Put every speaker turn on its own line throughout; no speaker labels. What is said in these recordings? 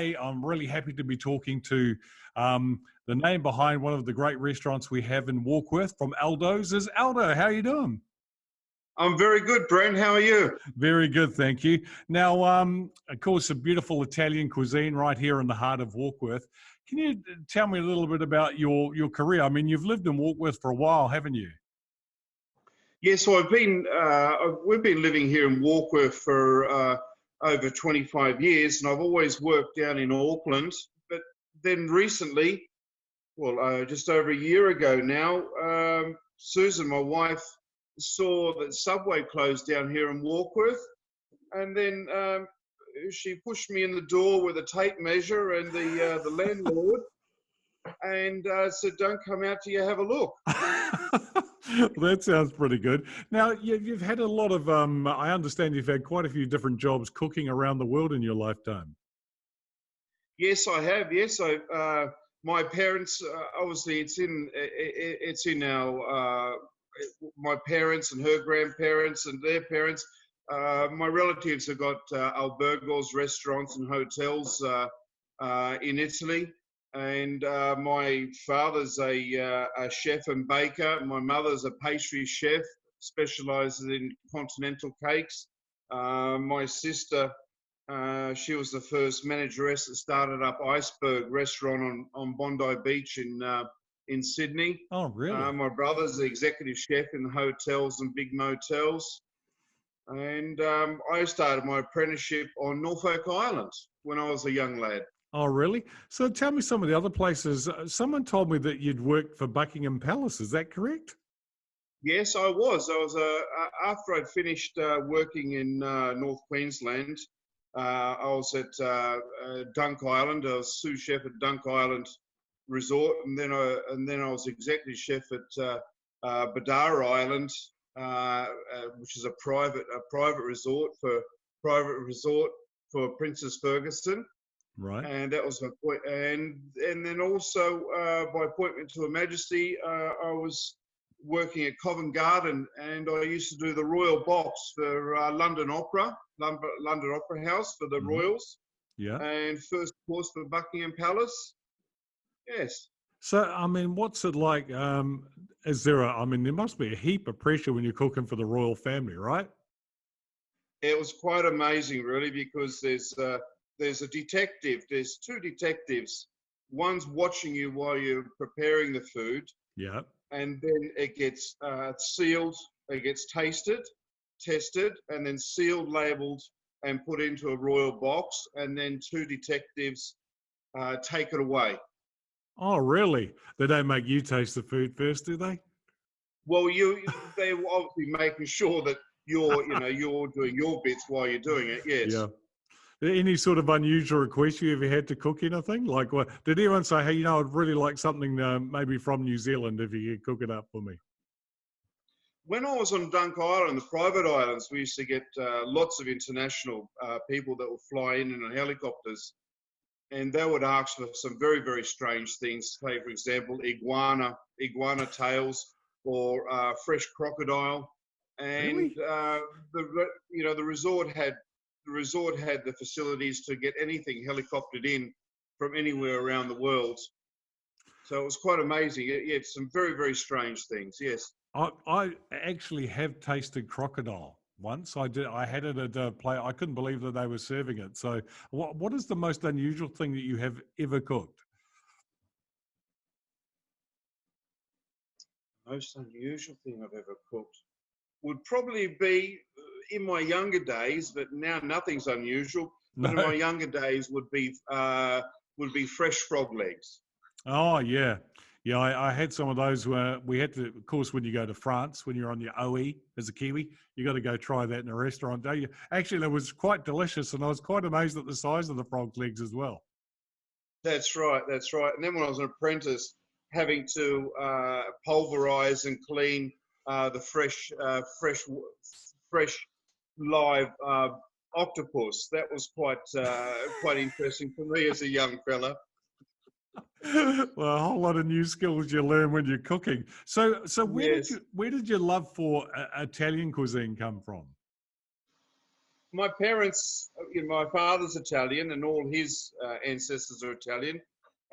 today I'm really happy to be talking to the name behind one of the great restaurants we have in Warkworth from Aldos is Aldo. How are you doing?
I'm very good, Brent. How are you?
Very good, thank you. Now, of course, a beautiful Italian cuisine right here in the heart of Warkworth. Can you tell me a little bit about your career? I mean, you've lived in Warkworth for a while, haven't you?
Yes, so we've been living here in Warkworth for over 25 years, and I've always worked down in Auckland. But then recently, just over a year ago now, Susan, my wife, saw that Subway closed down here in Warkworth, and then she pushed me in the door with a tape measure and the landlord, and said, "Don't come out till you have a look."
That sounds pretty good. Now, you've had a lot of, I understand you've had quite a few different jobs cooking around the world in your lifetime.
Yes, I have. Yes, my parents, obviously it's in our, my parents and her grandparents and their parents. My relatives have got albergos, restaurants and hotels in Italy. And my father's a chef and baker. My mother's a pastry chef, specialises in continental cakes. My sister, she was the first manageress that started up Iceberg Restaurant on Bondi Beach in Sydney.
Oh, really?
My brother's the executive chef in the hotels and big motels. And I started my apprenticeship on Norfolk Island when I was a young lad.
Oh, really? So tell me some of the other places. Someone told me that you'd worked for Buckingham Palace. Is that correct?
Yes, I was. After I'd finished working in North Queensland, I was at Dunk Island. I was sous chef at Dunk Island Resort, and then I was executive chef at Badara Island, which is a private resort for Princess Ferguson.
Right.
And that was my point. And then also by appointment to Her Majesty, I was working at Covent Garden, and I used to do the Royal Box for London Opera House for the Royals.
Yeah.
And first course for Buckingham Palace. Yes.
So, I mean, what's it like? There must be a heap of pressure when you're cooking for the royal family, right?
It was quite amazing, really, because there's a detective. There's two detectives. One's watching you while you're preparing the food.
Yeah.
And then it gets sealed, it gets tasted, tested, and then sealed, labelled, and put into a royal box. And then two detectives take it away.
Oh, really? They don't make you taste the food first, do they?
Well, they're obviously making sure that you're doing your bits while you're doing it. Yes.
Yeah. Any sort of unusual requests you ever had to cook anything? Like, what did anyone say, hey, I'd really like something maybe from New Zealand if you could cook it up for me?
When I was on Dunk Island, the private islands, we used to get lots of international people that would fly in helicopters, and they would ask for some very, very strange things. Say, for example, iguana tails or fresh crocodile. And
Really?
the resort had the facilities to get anything helicoptered in from anywhere around the world. So it was quite amazing. Yeah, some very, very strange things. Yes.
I actually have tasted crocodile once. I did. I had it at a play. I couldn't believe that they were serving it. So, what is the most unusual thing that you have ever cooked?
Most unusual thing I've ever cooked would probably be in my younger days, but now nothing's unusual. But in my younger days would be fresh frog legs.
Oh, yeah. Yeah, I had some of those where we had to, of course, when you go to France, when you're on your OE as a Kiwi, you got to go try that in a restaurant, don't you? Actually, it was quite delicious, and I was quite amazed at the size of the frog legs as well.
That's right. And then when I was an apprentice, having to pulverize and clean the fresh live octopus, that was quite interesting for me as a young fella.
Well, a whole lot of new skills you learn when you're cooking. So where did your love for Italian cuisine come from?
my parents, my father's Italian, and all his ancestors are Italian.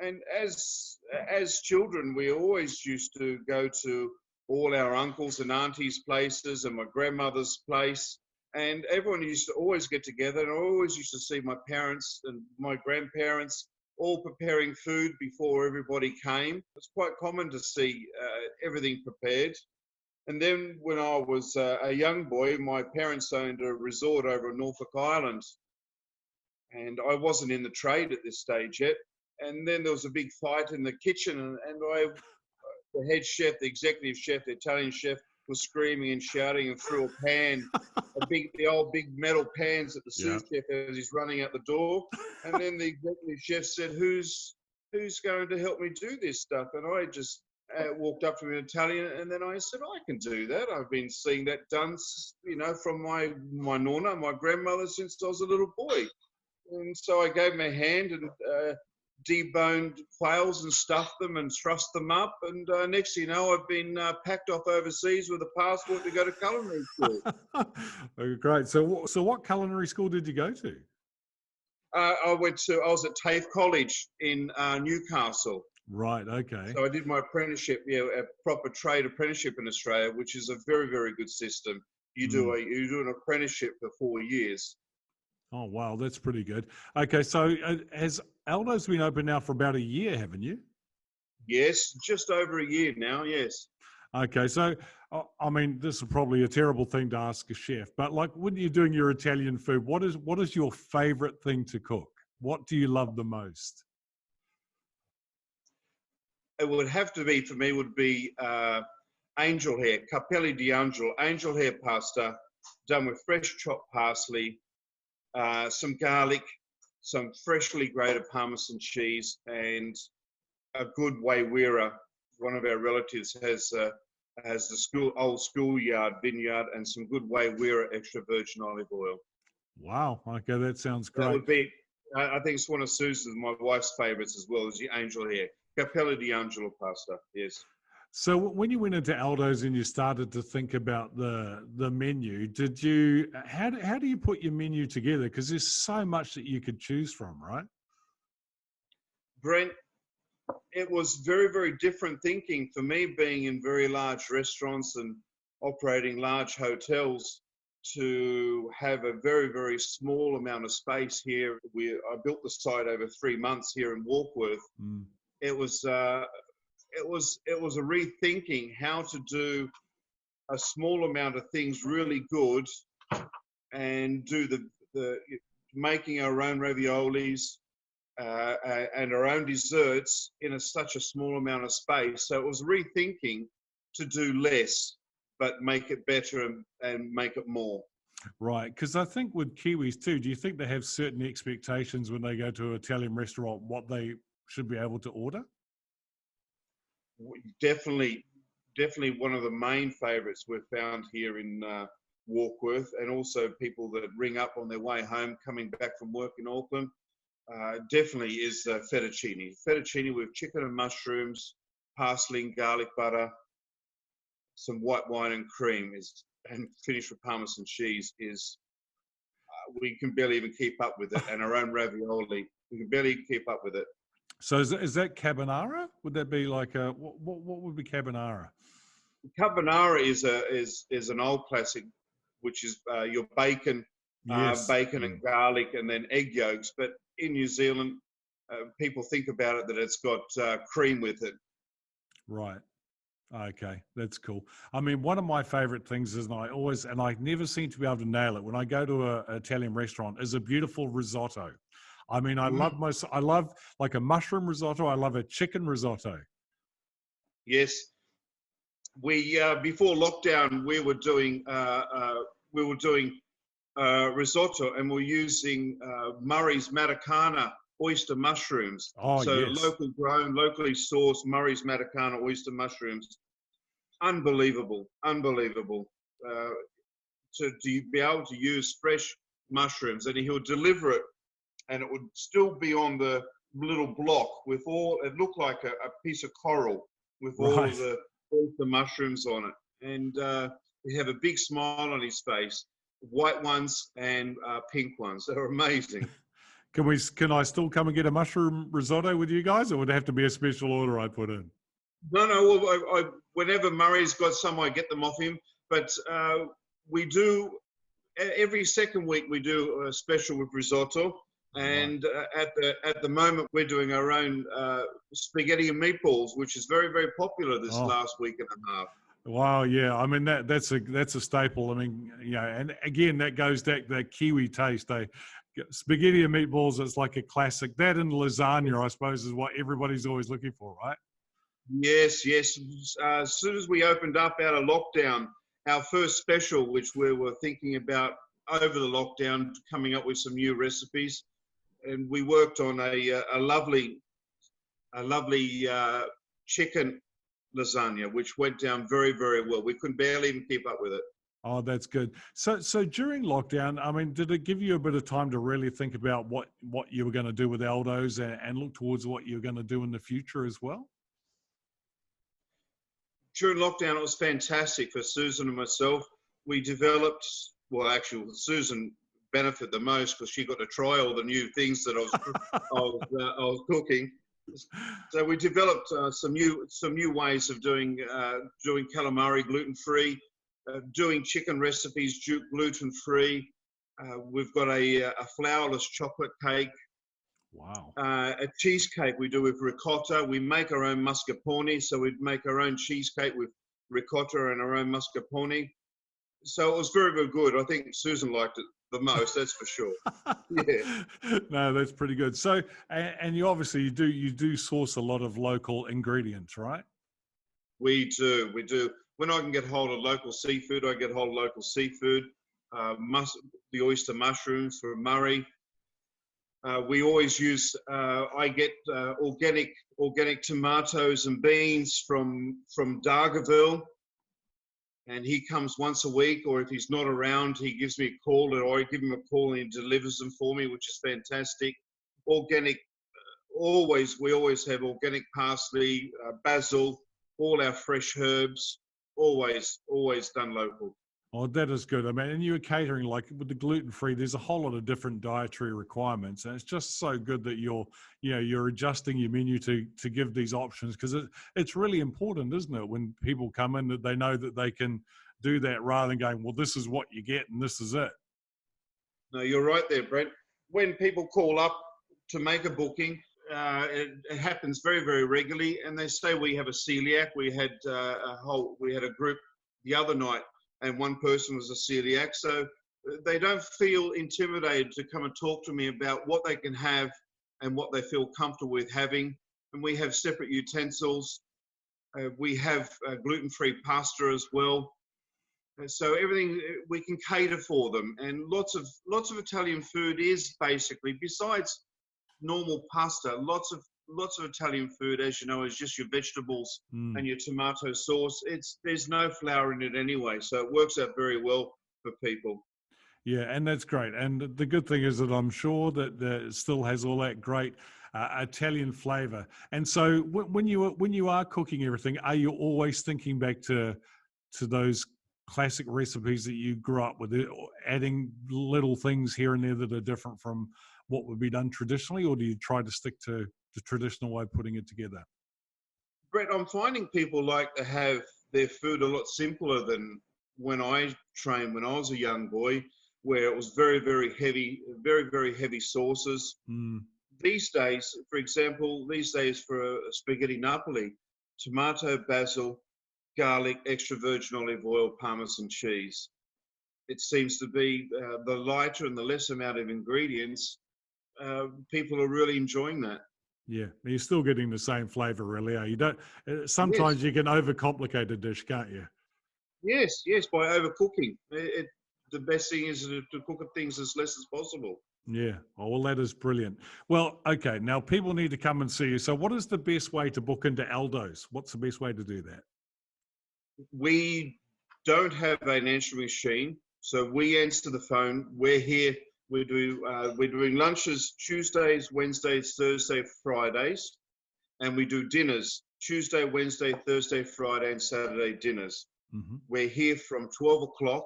And as children, we always used to go to all our uncles and aunties' places and my grandmother's place. And everyone used to always get together. And I always used to see my parents and my grandparents all preparing food before everybody came. It's quite common to see everything prepared. And then when I was a young boy, my parents owned a resort over in Norfolk Island. And I wasn't in the trade at this stage yet. And then there was a big fight in the kitchen, and the head chef, the executive chef, the Italian chef, was screaming and shouting and threw a pan, the old big metal pans at the sous chef as he's running out the door. And then the executive chef said, "Who's going to help me do this stuff?" And I just walked up to him in Italian, and then I said, "I can do that. I've been seeing that done, from my nonna, my grandmother, since I was a little boy." And so I gave him a hand and deboned quails and stuffed them and trussed them up. And next thing you know, I've been packed off overseas with a passport to go to culinary school.
Oh, great. So what culinary school did you go to?
I was at TAFE College in Newcastle.
Right. Okay.
So I did my apprenticeship, a proper trade apprenticeship in Australia, which is a very, very good system. You do an apprenticeship for 4 years.
Oh, wow. That's pretty good. Okay. So has Aldo's been open now for about a year, haven't you?
Yes, just over a year now. Yes.
Okay. So, I mean, this is probably a terrible thing to ask a chef, but like when you're doing your Italian food, what is your favorite thing to cook? What do you love the most?
It would have to be, for me, would be angel hair, capelli di angelo, angel hair pasta done with fresh chopped parsley, some garlic, some freshly grated Parmesan cheese, and a good waywira. One of our relatives has the old schoolyard vineyard and some good waywira extra virgin olive oil.
Wow. Okay, that sounds great.
That would be, I think it's one of Susan's, my wife's favourites as well, is the angel hair. Capella di Angelo pasta, yes.
So when you went into Aldo's and you started to think about the menu, how do you put your menu together? Because there's so much that you could choose from, right?
Brent, it was very, very different thinking for me, being in very large restaurants and operating large hotels, to have a very, very small amount of space here. I built the site over 3 months here in Warkworth. It was a rethinking how to do a small amount of things really good, and do the making our own raviolis and our own desserts in such a small amount of space. So it was rethinking to do less, but make it better and make it more.
Right, because I think with Kiwis too, do you think they have certain expectations when they go to an Italian restaurant, what they should be able to order?
Definitely one of the main favourites we've found here in Warkworth, and also people that ring up on their way home coming back from work in Auckland, definitely is fettuccine. Fettuccine with chicken and mushrooms, parsley and garlic butter, some white wine and cream, and finished with Parmesan cheese, we can barely even keep up with it. And our own ravioli, we can barely keep up with it.
So is that carbonara? Would that be like what would be carbonara?
Carbonara is an old classic, which is your bacon, bacon and garlic, and then egg yolks. But in New Zealand, people think about it that it's got cream with it.
Right. Okay, that's cool. I mean, one of my favorite things is, and I never seem to be able to nail it when I go to an Italian restaurant, is a beautiful risotto. I mean, I love like a mushroom risotto. I love a chicken risotto. Yes.
We before lockdown, we were doing risotto, and we're using Murray's Matakana oyster mushrooms.
Oh,
so
yes.
Local grown, locally sourced Murray's Matakana oyster mushrooms. Unbelievable. To be able to use fresh mushrooms, and he'll deliver it, and it would still be on the little block with all, it looked like a piece of coral with all of the mushrooms on it. And he have a big smile on his face. white ones and pink ones. They're amazing.
Can I still come and get a mushroom risotto with you guys, or would it have to be a special order I put in?
No. Well, whenever Murray's got some, I get them off him. But we do every second week we do a special with risotto, and at the moment we're doing our own spaghetti and meatballs, which is very, very popular this last week and a half.
Wow, yeah. I mean that's a staple. I mean, and again that goes back to that Kiwi taste. Spaghetti and meatballs, it's like a classic. That and lasagna, I suppose, is what everybody's always looking for, right?
Yes. As soon as we opened up out of lockdown, our first special, which we were thinking about over the lockdown, coming up with some new recipes, and we worked on a lovely chicken lasagna, which went down very, very well. We could barely even keep up with it.
Oh, that's good. So during lockdown, I mean, did it give you a bit of time to really think about what you were going to do with Aldos and look towards what you're going to do in the future as well?
During lockdown, it was fantastic for Susan and myself. We developed, well, actually, Susan benefited the most because she got to try all the new things that I was cooking. So we developed some new ways of doing calamari gluten-free, doing chicken recipes gluten-free. We've got a flourless chocolate cake.
Wow.
A cheesecake we do with ricotta. We make our own mascarpone, so we make our own cheesecake with ricotta and our own mascarpone. So it was very, very good. I think Susan liked it the most, that's for sure. Yeah.
No, that's pretty good. So, and you obviously you do source a lot of local ingredients, right?
We do. When I can get hold of local seafood, I get hold of local seafood. The oyster mushrooms from Murray. We always use. I get organic tomatoes and beans from Dargaville, and he comes once a week. Or if he's not around, he gives me a call, or I give him a call and he delivers them for me, which is fantastic. Organic. We always have organic parsley, basil, all our fresh herbs. Always done local.
Oh, that is good. I mean, and you're catering, like with the gluten-free, there's a whole lot of different dietary requirements. And it's just so good that you're adjusting your menu to give these options, because it's really important, isn't it? When people come in, that they know that they can do that rather than going, well, this is what you get and this is it.
No, you're right there, Brent. When people call up to make a booking, it happens very, very regularly, and they say we have a celiac. We had a group the other night, and one person was a celiac, so they don't feel intimidated to come and talk to me about what they can have and what they feel comfortable with having. And we have separate utensils. We have gluten-free pasta as well. So everything we can cater for them, and lots of Italian food is basically, besides normal pasta, lots of Italian food, as you know, is just your vegetables and your tomato sauce. There's no flour in it anyway, so it works out very well for people.
Yeah, and that's great. And the good thing is that I'm sure that it still has all that great Italian flavor. And so when you are cooking everything, are you always thinking back to those classic recipes that you grew up with, adding little things here and there that are different from what would be done traditionally, or do you try to stick to the traditional way of putting it together?
Brett, I'm finding people like to have their food a lot simpler than when I trained when I was a young boy, where it was very, very heavy, very, very heavy sauces. These days, for example, for a spaghetti Napoli, tomato, basil, garlic, extra virgin olive oil, Parmesan cheese. It seems to be the lighter and the less amount of ingredients. People are really enjoying that.
Yeah, you're still getting the same flavor, really. You don't. Sometimes you can overcomplicate a dish, can't you?
Yes, by overcooking. The best thing is to cook things as less as possible.
Yeah. Oh, well, that is brilliant. Well, okay. Now people need to come and see you. So, what is the best way to book into Aldos? What's the best way to do that?
We don't have an answering machine, so we answer the phone. We're here. We're doing lunches Tuesdays, Wednesdays, Thursday, Fridays, and we do dinners Tuesday, Wednesday, Thursday, Friday, and Saturday dinners. We're here from 12 o'clock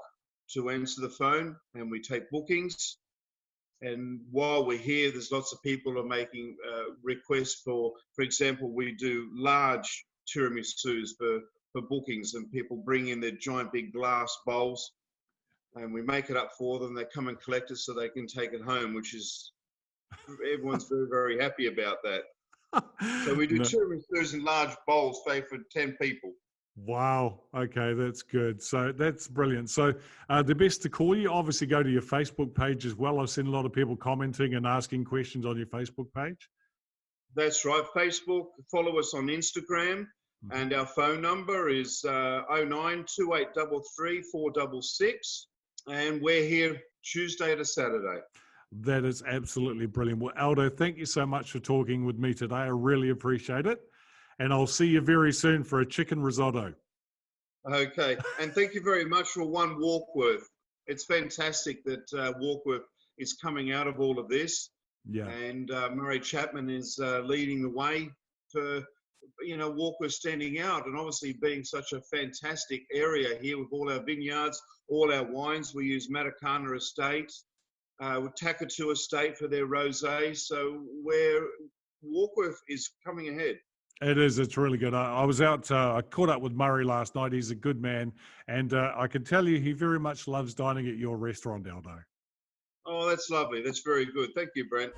to answer the phone, and we take bookings. And while we're here, there's lots of people who are making requests for example, we do large tiramisus for bookings, and people bring in their giant big glass bowls, and we make it up for them. They come and collect it so they can take it home, which is, everyone's very, very happy about that. So we do
No.
tiramisus in large bowls, say for 10 people.
Wow. Okay, that's good. So that's brilliant. So the best to call you, obviously go to your Facebook page as well. I've seen a lot of people commenting and asking questions on your Facebook page.
That's right. Facebook, follow us on Instagram, and our phone number is 092833 and we're here Tuesday to Saturday.
That is absolutely brilliant. Well, Aldo, thank you so much for talking with me today. I really appreciate it. And I'll see you very soon for a chicken risotto.
Okay, and thank you very much for One Warkworth. It's fantastic that Warkworth is coming out of all of this.
Yeah.
And Murray Chapman is leading the way for, Warkworth standing out, and obviously being such a fantastic area here with all our vineyards, all our wines. We use Matakana Estate, with Takatu Estate for their rosé. So Warkworth is coming ahead.
It is. It's really good. I was out, I caught up with Murray last night. He's a good man. And I can tell you he very much loves dining at your restaurant, Aldo.
Oh, that's lovely. That's very good. Thank you, Brent.